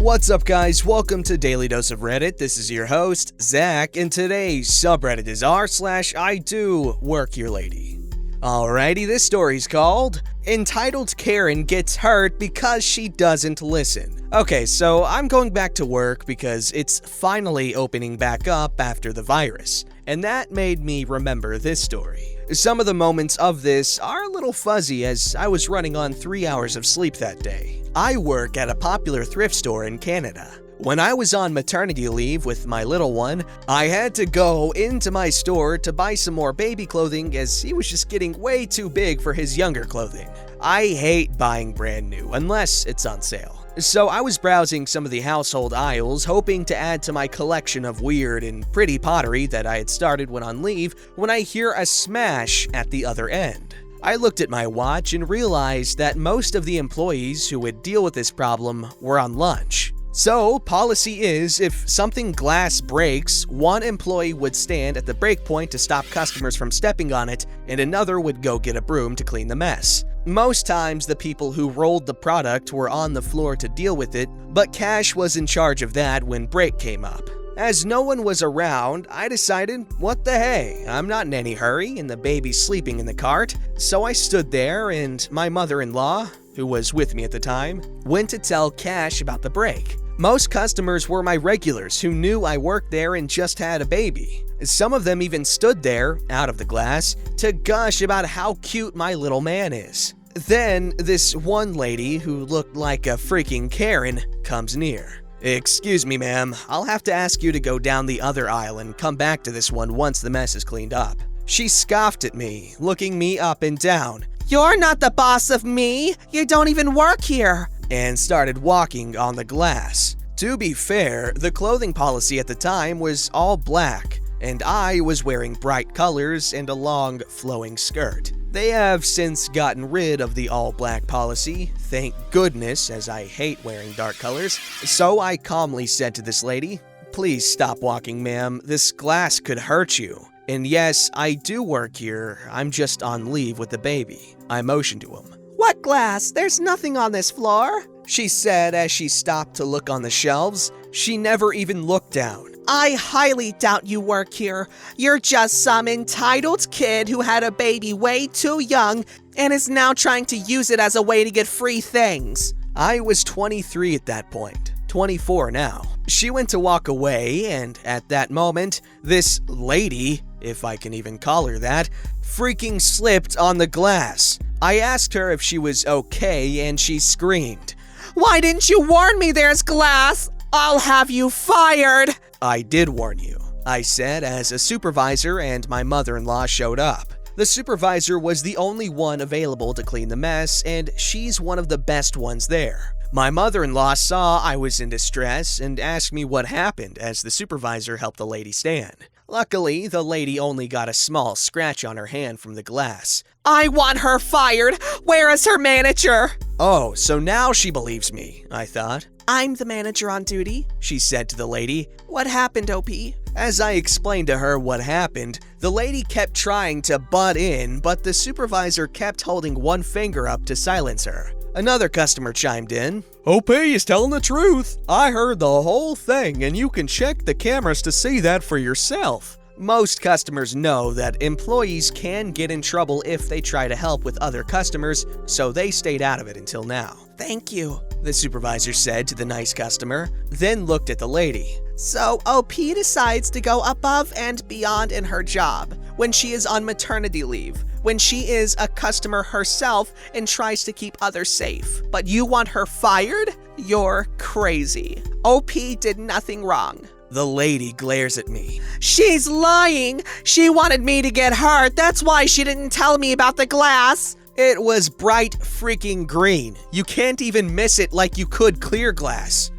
What's up, guys? Welcome to Daily Dose of Reddit. This is your host, Zach, and today's subreddit is r/IDoWorkHereLady. Alrighty, this story's called Entitled Karen Gets Hurt Because She Doesn't Listen. Okay, so I'm going back to work because it's finally opening back up after the virus, and that made me remember this story. Some of the moments of this are a little fuzzy as I was running on 3 hours of sleep that day. I work at a popular thrift store in Canada. When I was on maternity leave with my little one, I had to go into my store to buy some more baby clothing as he was just getting way too big for his younger clothing. I hate buying brand new unless it's on sale. So I was browsing some of the household aisles, hoping to add to my collection of weird and pretty pottery that I had started when on leave, when I hear a smash at the other end. I looked at my watch and realized that most of the employees who would deal with this problem were on lunch. So, policy is, if something glass breaks, one employee would stand at the break point to stop customers from stepping on it, and another would go get a broom to clean the mess. Most times, the people who rolled the product were on the floor to deal with it, but Cash was in charge of that when break came up. As no one was around, I decided, what the hey, I'm not in any hurry and the baby's sleeping in the cart. So I stood there and my mother-in-law, who was with me at the time, went to tell Cash about the break. Most customers were my regulars who knew I worked there and just had a baby. Some of them even stood there, out of the glass, to gush about how cute my little man is. Then this one lady who looked like a freaking Karen comes near. "Excuse me, ma'am, I'll have to ask you to go down the other aisle and come back to this one once the mess is cleaned up." She scoffed at me, looking me up and down. "You're not the boss of me! You don't even work here!" and started walking on the glass. To be fair, the clothing policy at the time was all black, and I was wearing bright colors and a long, flowing skirt. They have since gotten rid of the all-black policy, thank goodness, as I hate wearing dark colors. So I calmly said to this lady, "Please stop walking, ma'am. This glass could hurt you. And yes, I do work here. I'm just on leave with the baby." I motioned to him. "What glass? There's nothing on this floor," she said as she stopped to look on the shelves. She never even looked down. "I highly doubt you work here. You're just some entitled kid who had a baby way too young and is now trying to use it as a way to get free things." I was 23 at that point, 24 now. She went to walk away, and at that moment, this lady, if I can even call her that, freaking slipped on the glass. I asked her if she was okay, and she screamed, "Why didn't you warn me there's glass? I'll have you fired!" "I did warn you," I said as a supervisor and my mother-in-law showed up. The supervisor was the only one available to clean the mess, and she's one of the best ones there. My mother-in-law saw I was in distress and asked me what happened as the supervisor helped the lady stand. Luckily, the lady only got a small scratch on her hand from the glass. "I want her fired! Where is her manager?" Oh, so now she believes me, I thought. "I'm the manager on duty," she said to the lady. "What happened, OP?" As I explained to her what happened, the lady kept trying to butt in, but the supervisor kept holding one finger up to silence her. Another customer chimed in. "OP is telling the truth. I heard the whole thing, and you can check the cameras to see that for yourself." Most customers know that employees can get in trouble if they try to help with other customers, so they stayed out of it until now. "Thank you," the supervisor said to the nice customer, then looked at the lady. "So OP decides to go above and beyond in her job when she is on maternity leave, when she is a customer herself and tries to keep others safe. But you want her fired? You're crazy. OP did nothing wrong." The lady glares at me. "She's lying! She wanted me to get hurt. That's why she didn't tell me about the glass." It was bright freaking green. You can't even miss it like you could clear glass.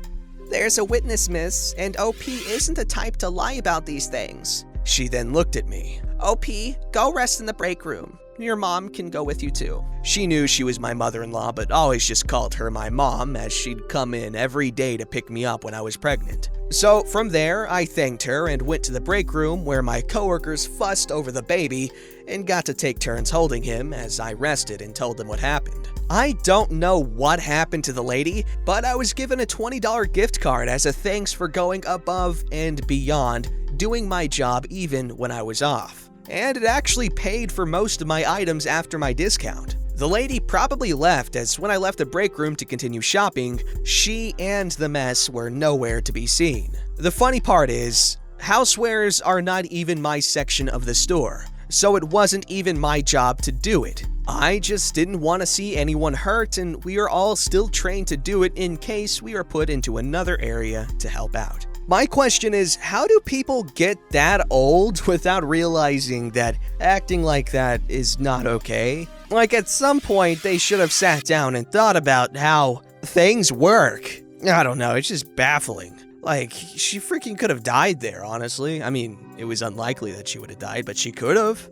"There's a witness, miss, and OP isn't the type to lie about these things." She then looked at me. "OP, go rest in the break room. Your mom can go with you too." She knew she was my mother-in-law, but always just called her my mom, as she'd come in every day to pick me up when I was pregnant. So from there, I thanked her and went to the break room where my coworkers fussed over the baby and got to take turns holding him as I rested and told them what happened. I don't know what happened to the lady, but I was given a $20 gift card as a thanks for going above and beyond, doing my job even when I was off. And it actually paid for most of my items after my discount. The lady probably left, as when I left the break room to continue shopping, she and the mess were nowhere to be seen. The funny part is, housewares are not even my section of the store, so it wasn't even my job to do it. I just didn't want to see anyone hurt, and we are all still trained to do it in case we are put into another area to help out. My question is, how do people get that old without realizing that acting like that is not okay? Like, at some point, they should have sat down and thought about how things work. I don't know, it's just baffling. Like, she freaking could have died there, honestly. I mean, it was unlikely that she would have died, but she could have.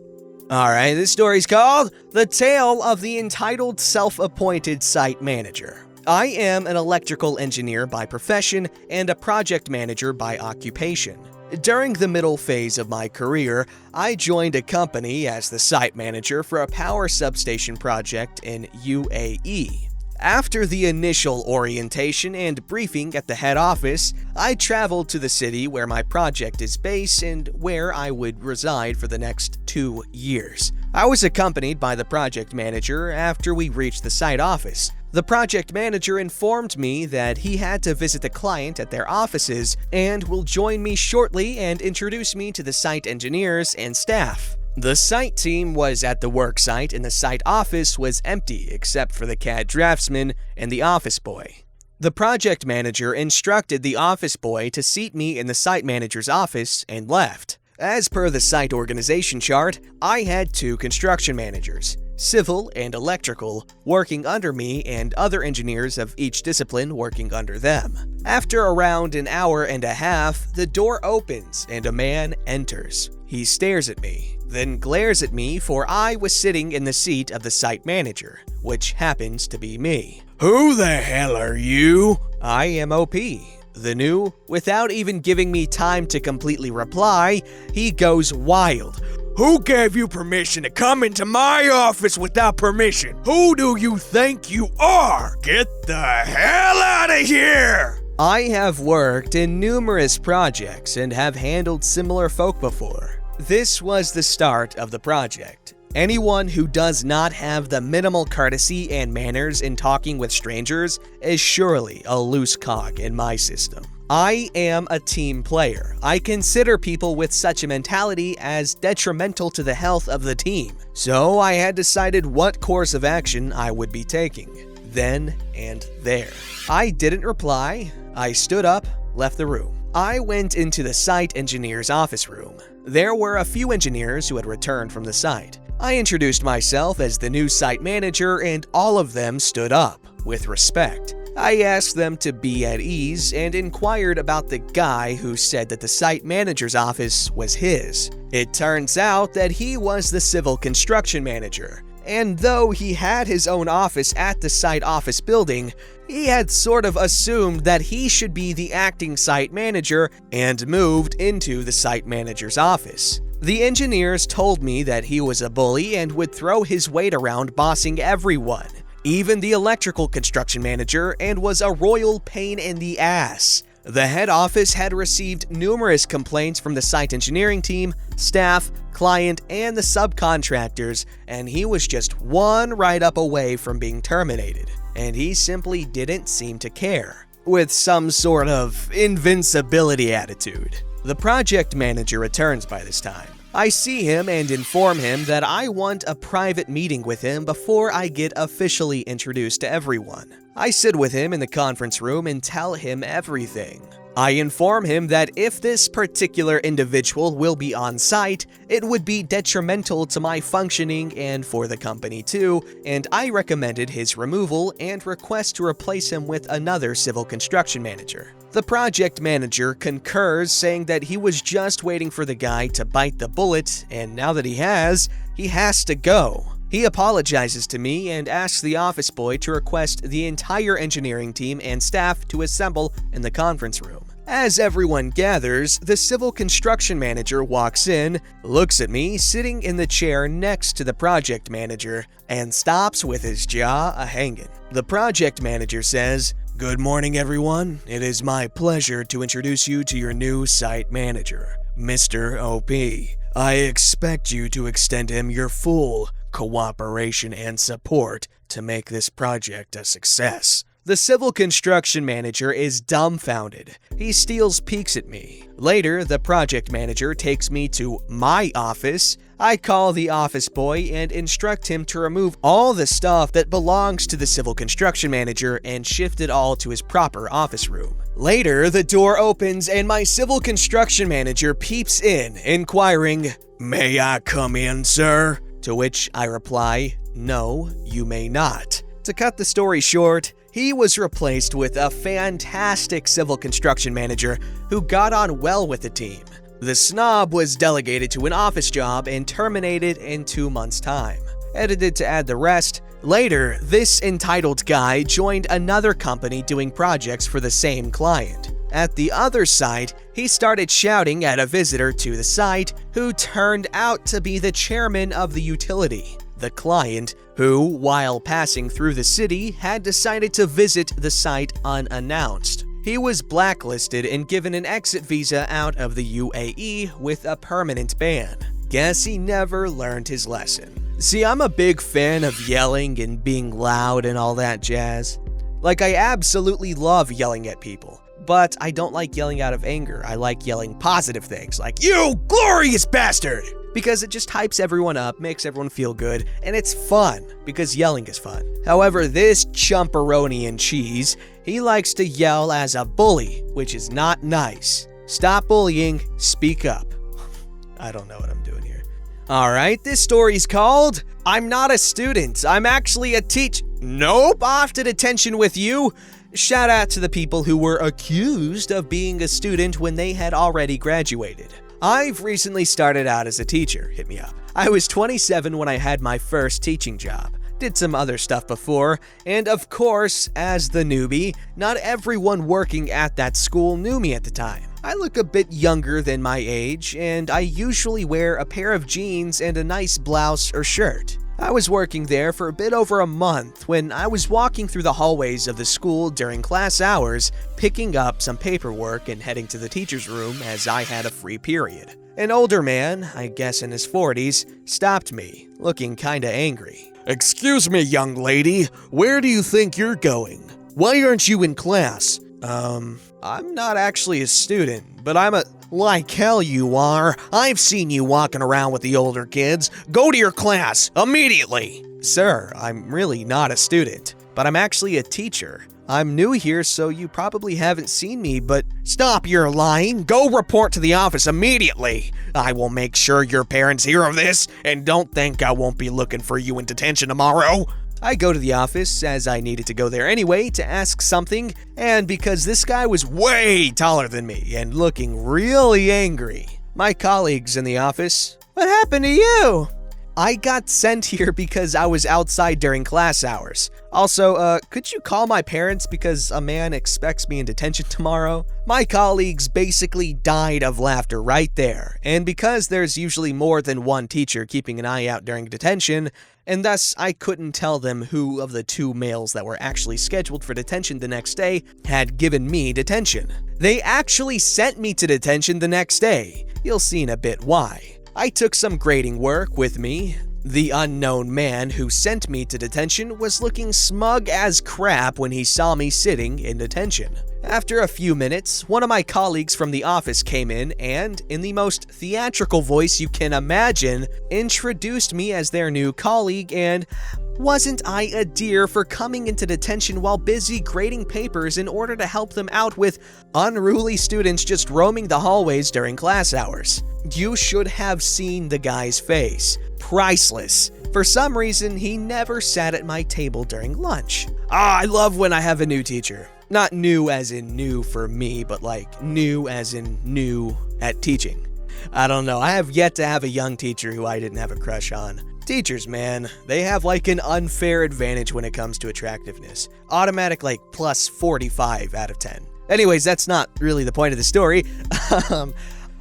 Alright, this story's called The Tale of the Entitled Self-Appointed Site Manager. I am an electrical engineer by profession and a project manager by occupation. During the middle phase of my career, I joined a company as the site manager for a power substation project in UAE. After the initial orientation and briefing at the head office, I traveled to the city where my project is based and where I would reside for the next 2 years. I was accompanied by the project manager after we reached the site office. The project manager informed me that he had to visit the client at their offices and will join me shortly and introduce me to the site engineers and staff. The site team was at the work site and the site office was empty except for the CAD draftsman and the office boy. The project manager instructed the office boy to seat me in the site manager's office and left. As per the site organization chart, I had 2 construction managers, civil and electrical, working under me and other engineers of each discipline working under them. After around an hour and a half, the door opens and a man enters. He stares at me, then glares at me for I was sitting in the seat of the site manager, which happens to be me. "Who the hell are you?" "I am OP. The new." Without even giving me time to completely reply, he goes wild. "Who gave you permission to come into my office without permission? Who do you think you are? Get the hell out of here!" I have worked in numerous projects and have handled similar folk before. This was the start of the project. Anyone who does not have the minimal courtesy and manners in talking with strangers is surely a loose cog in my system. I am a team player. I consider people with such a mentality as detrimental to the health of the team. So I had decided what course of action I would be taking, then and there. I didn't reply. I stood up, left the room. I went into the site engineer's office room. There were a few engineers who had returned from the site. I introduced myself as the new site manager and all of them stood up, with respect. I asked them to be at ease and inquired about the guy who said that the site manager's office was his. It turns out that he was the civil construction manager, and though he had his own office at the site office building, he had sort of assumed that he should be the acting site manager and moved into the site manager's office. The engineers told me that he was a bully and would throw his weight around bossing everyone, even the electrical construction manager, and was a royal pain in the ass. The head office had received numerous complaints from the site engineering team, staff, client, and the subcontractors, and he was just one write-up away from being terminated, and he simply didn't seem to care, with some sort of invincibility attitude. The project manager returns by this time. I see him and inform him that I want a private meeting with him before I get officially introduced to everyone. I sit with him in the conference room and tell him everything. I inform him that if this particular individual will be on site, it would be detrimental to my functioning and for the company too, and I recommended his removal and request to replace him with another civil construction manager. The project manager concurs, saying that he was just waiting for the guy to bite the bullet, and now that he has to go. He apologizes to me and asks the office boy to request the entire engineering team and staff to assemble in the conference room. As everyone gathers, the civil construction manager walks in, looks at me sitting in the chair next to the project manager, and stops with his jaw a-hangin'. The project manager says, "Good morning, everyone. It is my pleasure to introduce you to your new site manager, Mr. OP. I expect you to extend him your full cooperation and support to make this project a success." The civil construction manager is dumbfounded. He steals peeks at me. Later, the project manager takes me to my office. I call the office boy and instruct him to remove all the stuff that belongs to the civil construction manager and shift it all to his proper office room. Later, the door opens and my civil construction manager peeps in, inquiring, "May I come in, sir?" To which I reply, "No, you may not." To cut the story short, he was replaced with a fantastic civil construction manager who got on well with the team. The snob was delegated to an office job and terminated in 2 months' time. Edited to add the rest. Later, this entitled guy joined another company doing projects for the same client. At the other site, he started shouting at a visitor to the site who turned out to be the chairman of the utility. The client, who, while passing through the city, had decided to visit the site unannounced. He was blacklisted and given an exit visa out of the UAE with a permanent ban. Guess he never learned his lesson. See, I'm a big fan of yelling and being loud and all that jazz. Like, I absolutely love yelling at people. But I don't like yelling out of anger. I like yelling positive things like, "You glorious bastard!" Because it just hypes everyone up, makes everyone feel good, and it's fun, because yelling is fun. However, this chumperoni and cheese, he likes to yell as a bully, which is not nice. Stop bullying, speak up. I don't know what I'm doing here. Alright, this story's called, "I'm Not a Student, I'm Actually a Nope, off to detention with you." Shout out to the people who were accused of being a student when they had already graduated. I've recently started out as a teacher, hit me up. I was 27 when I had my first teaching job. Did some other stuff before, and of course, as the newbie, not everyone working at that school knew me at the time. I look a bit younger than my age, and I usually wear a pair of jeans and a nice blouse or shirt. I was working there for a bit over a month when I was walking through the hallways of the school during class hours, picking up some paperwork and heading to the teacher's room as I had a free period. An older man, I guess in his 40s, stopped me, looking kinda angry. "Excuse me, young lady, where do you think you're going? Why aren't you in class?" I'm not actually a student, but I'm a... Like hell you are. I've seen you walking around with the older kids. Go to your class, immediately! Sir, I'm really not a student, but I'm actually a teacher. I'm new here, so you probably haven't seen me, but... Stop your lying! Go report to the office immediately! I will make sure your parents hear of this, and don't think I won't be looking for you in detention tomorrow! I go to the office, as I needed to go there anyway, to ask something, and because this guy was way taller than me and looking really angry. My colleagues in the office, "What happened to you?" I got sent here because I was outside during class hours. Also, could you call my parents because a man expects me in detention tomorrow? My colleagues basically died of laughter right there, and because there's usually more than one teacher keeping an eye out during detention, and thus I couldn't tell them who of the two males that were actually scheduled for detention the next day had given me detention. They actually sent me to detention the next day. You'll see in a bit why. I took some grading work with me. The unknown man who sent me to detention was looking smug as crap when he saw me sitting in detention. After a few minutes, one of my colleagues from the office came in and, in the most theatrical voice you can imagine, introduced me as their new colleague and, Wasn't I a dear for coming into detention while busy grading papers in order to help them out with unruly students just roaming the hallways during class hours? You should have seen the guy's face. Priceless. For some reason, he never sat at my table during lunch. I love when I have a new teacher. Not new as in new for me, but like new as in new at teaching. I don't know, I have yet to have a young teacher who I didn't have a crush on. Teachers, man, they have like an unfair advantage when it comes to attractiveness. Automatic like plus 45 out of 10. Anyways, that's not really the point of the story.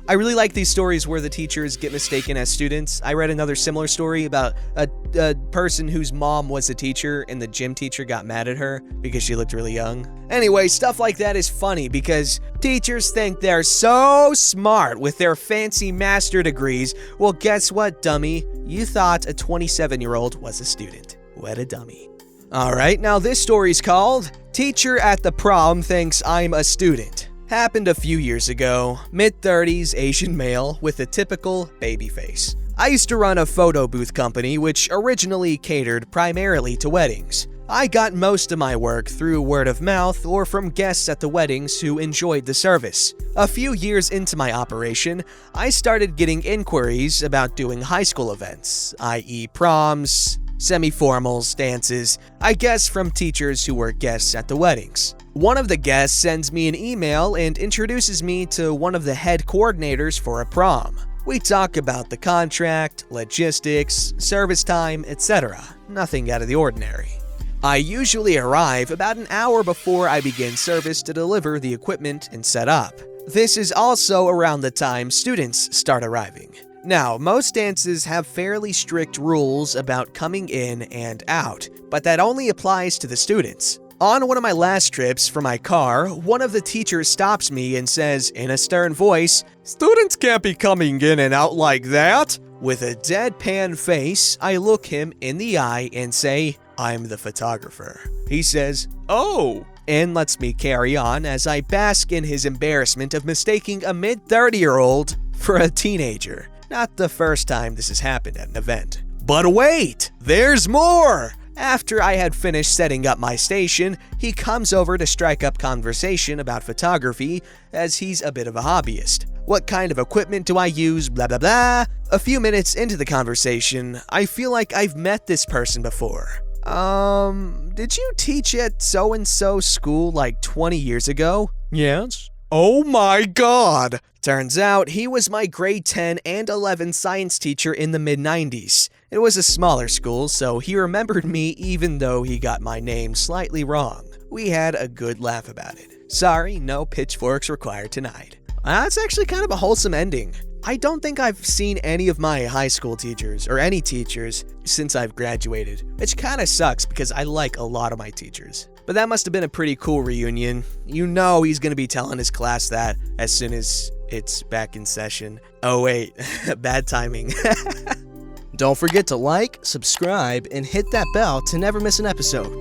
I really like these stories where the teachers get mistaken as students. I read another similar story about a person whose mom was a teacher and the gym teacher got mad at her because she looked really young. Anyway, stuff like that is funny because teachers think they're so smart with their fancy master degrees. Well, guess what, dummy? You thought a 27-year-old was a student. What a dummy. Alright, now this story's called Teacher at the Prom Thinks I'm a Student. Happened a few years ago, mid-30s Asian male with a typical baby face. I used to run a photo booth company which originally catered primarily to weddings. I got most of my work through word of mouth or from guests at the weddings who enjoyed the service. A few years into my operation, I started getting inquiries about doing high school events, i.e. proms, semi-formals, dances, I guess from teachers who were guests at the weddings. One of the guests sends me an email and introduces me to one of the head coordinators for a prom. We talk about the contract, logistics, service time, etc. Nothing out of the ordinary. I usually arrive about an hour before I begin service to deliver the equipment and set up. This is also around the time students start arriving. Now, most dances have fairly strict rules about coming in and out, but that only applies to the students. On one of my last trips for my car, one of the teachers stops me and says in a stern voice, "Students can't be coming in and out like that." With a deadpan face, I look him in the eye and say, "I'm the photographer." He says, "Oh," and lets me carry on as I bask in his embarrassment of mistaking a mid-30-year-old for a teenager. Not the first time this has happened at an event. But wait, there's more! After I had finished setting up my station, he comes over to strike up conversation about photography, as he's a bit of a hobbyist. What kind of equipment do I use, blah blah blah. A few minutes into the conversation, I feel like I've met this person before. Did you teach at so-and-so school like 20 years ago? Yes. Oh my god! Turns out he was my grade 10 and 11 science teacher in the mid-90s. It was a smaller school, so he remembered me even though he got my name slightly wrong. We had a good laugh about it. Sorry, no pitchforks required tonight. That's actually kind of a wholesome ending. I don't think I've seen any of my high school teachers, or any teachers, since I've graduated, which kind of sucks because I like a lot of my teachers. But that must have been a pretty cool reunion. You know he's gonna be telling his class that as soon as it's back in session. Oh wait, bad timing. Don't forget to like, subscribe, and hit that bell to never miss an episode.